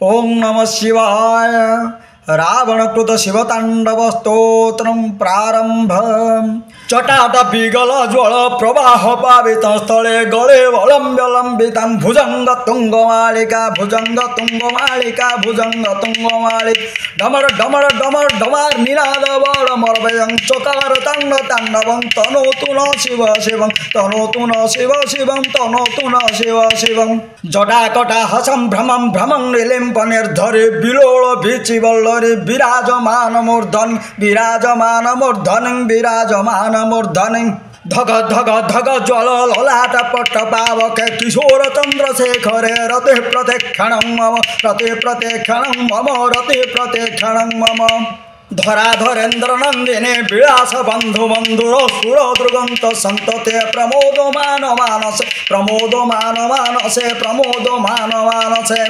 ओम नमः शिवाय। रावणकृत शिवतांडव स्तोत्रं प्रारंभ। चटाट विगल ज्वल प्रवाह पावित स्थले गले वलंबितं भुजंग तुंगमालिका भुजंग तुंगमालिका भुजंग तुंगमालिक डमर डमर डमर डमर निनाद बलमर्वयं चकार तांड तांडवं तनोतु न शिव शिवं तनोतु न शिव शिवं तनोतु न शिव शिवं जटाकटा हसं भ्रमं भ्रमं निलिम्प निर्धरे विलोल विचिवल्लरे विराजमान मूर्धन विराजमान मूर्धन विराजमान मूर्धन धग धग धग ज्वल ललाट पट्ट पावक किशोर चंद्रशेखरे रते प्रत्यक्षणं मम रते प्रत्यक्षणं मम रते प्रत्यक्षणं मम धराधरेन्द्र नंदिने विलास बंधु बंधुर सुर दुर्गंत संतते प्रमोदमान मानसे प्रमोदमान मानसे प्रमोदमान मानसे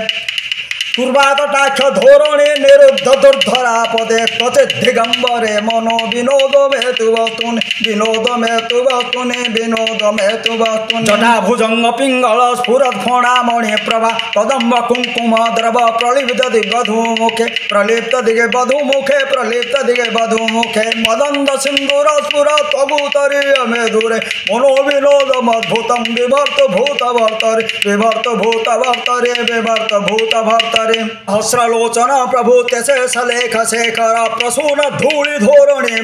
पूर्वाकटाक्ष धोरणे निरुद्ध दुर्धरापदे क्वचित् दिगंबरे मनो विनोद मेतु वस्तुनि विनोद मेतु वस्तुनि विनोद मेतु वस्तुनि जटाभुजंग पिंगल स्फुरत् फणामणि प्रभा कदम्ब कुंकुम द्रव प्रलिप्त दिग्वधूमुखे प्रलिप्त दिगे वधूमुखे प्रलिप्त दिगे वधूमुखे मदंद सिंदूर स्फुरत् अभूतरीय मेधुरे मनो विनोद मद्भुतं विभर्त भूत भर्तरे विभर्त भूत भर्तरे विभर्त भूत भर्तरे हस्रलोचन प्रभु तेसे सलेख शेखर प्रसून धूलि धोरणे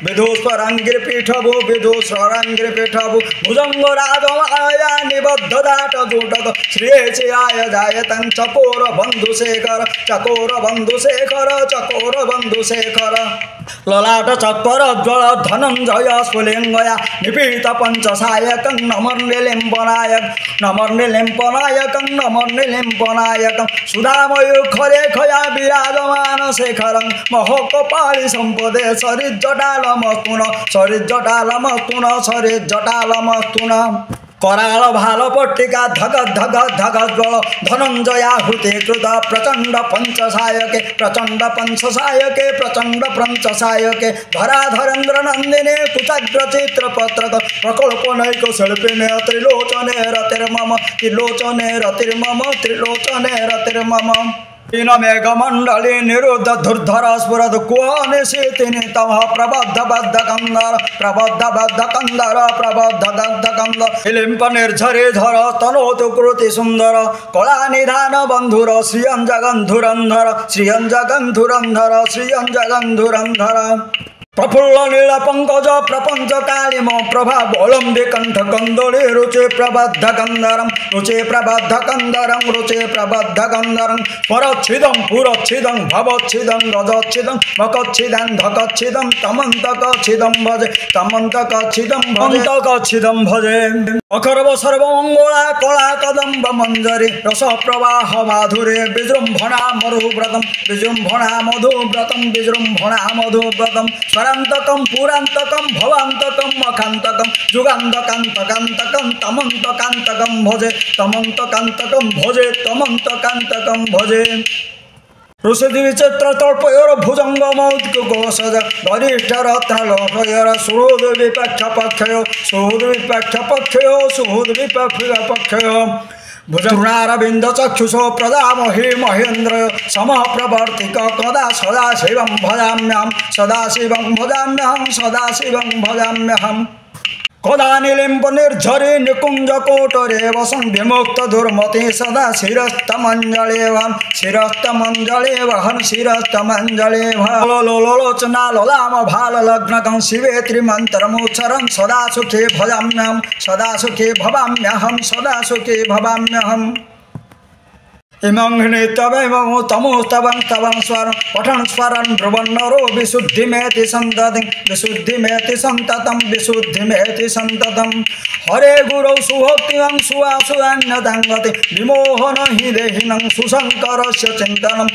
विदुस्वरांगिर पीठभु विदुस्वरांगिर पीठभु भुजंग राजमाया निबद्ध दाट जुटक श्रेयसियाय जायतं चकोर बंधु शेखर चकोर बंधु शेखर चकोर बंधु शेखर ललाट चक्र ज्वल धनंजय स्फुलिंगया निपीत पंचसायकं नमर्निलिम्पनायक नमर्निलिम्पनायकं नमर्निलिम्पनायकं सुधामयूखरे खया विराजमान शेखरं महकपाळि संपदे सरिज्जटालमस्तुन सरिज्जटालमस्तुन सरिज्जटालमस्तुन कराल भाल पट्टिका धग धग धग ज्वल धनंजयाहुति कृत प्रचंड पंचसायके प्रचंड पंचसायके प्रचंड पंचसायके धराधरेन्द्र नंदिने कुचाग्र चित्र पत्रक प्रकल्पनैक शिल्पिने त्रिलोचने रतिर्मम त्रिलोचने रतिर्मम त्रिलोचने रतिर्मम मेघमंडली निरुद्ध धुर्धर स्फुरद कुहनिशीतिनि तमः प्रबद्ध बद्ध कंदर प्रबद्ध बद्ध कंदर प्रबद्ध दग्ध कंदर हिलिंप निर्झरे धर तनोतु कृति सुंदर कला निधान बंधुर श्रियंजगंधुरंधर श्रियंजगंधुरंधर श्रियंजगंधुरंधर प्रफुल्ल नील पंकज प्रपंच कालिम प्रभा बोलंबि कंठ कंदोले रुचे प्रबद्ध कंदरम रुचे प्रबद्ध कंदरम रुचे प्रबद्ध कंदरम परच्छिदं पुरच्छिदं भवच्छिदं गजच्छिदं मकच्छिदं धकच्छिदं तमंतकच्छिदं भजे तमंतकच्छिदं भवंतकच्छिदं भजे अखर्व सर्वमंगला कला कदम्ब मंजरी रस प्रवाह माधुरे विजृंभणा मधुव्रतम विजृंभणा मधुव्रतम विजृंभणा मधुव्रतम स्वरांतकं पुरांतकं भवांतकं मखांतकं जुगांतकांतकांतकं तमंतकांतकं भजे तमंतकांतकं भजे तमंतकांतकं भजे ऋषिविचित्र तल्पयोर भुजंग मौद्घोषज गरिष्ठ रत्नलोकयोर सुहृद विपक्ष पक्षयो सुहृद विपक्ष पक्षयो सुहृद विपक्ष पक्षयो भुजंगारविंद चक्षुषो प्रजामहि महेन्द्र समः प्रवर्तिक कदा सदा शिवं भजाम्यहं सदा शिवं भजाम्यहं सदा शिवं भजाम्यहं कदा निलिम्प निर्झरे निकुंज कोटरे वसं विमुक्त दुर्मते सदा शिरस्तमंजले वहन शिरस्तमंजले वहन शिरस्तमंजले लोलोचना लोलाम भाल लग्नकं शिवे त्रिमंत्रमुच्चरं सदा सुखे भजाम्यहं सदा सुखे भवाम्यहं सदा सुखे भवाम्यहं इमं नित्यमेवं तमोस्तवं तवं स्वरं पठन् स्वरन् ब्रुवन् नरो विशुद्धिमेति सन्ततं हरे गुरौ सुभक्तिं सुवासुन्यतं गति विमोहन हि देहिनं सुशङ्करस्य चिन्तनम्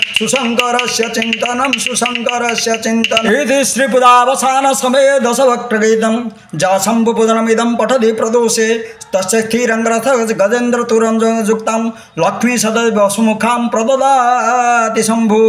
इति श्रीपुदावसान समये दशवक्त्रगीतं जाशम्भुपुदनमिदं पठति प्रदोषे तस्य स्थिरङ्ग्रथ गजेन्द्र तुरञ्जयुक्तं लक्ष्मी सदैव सुमुखां प्रददाति शम्भु।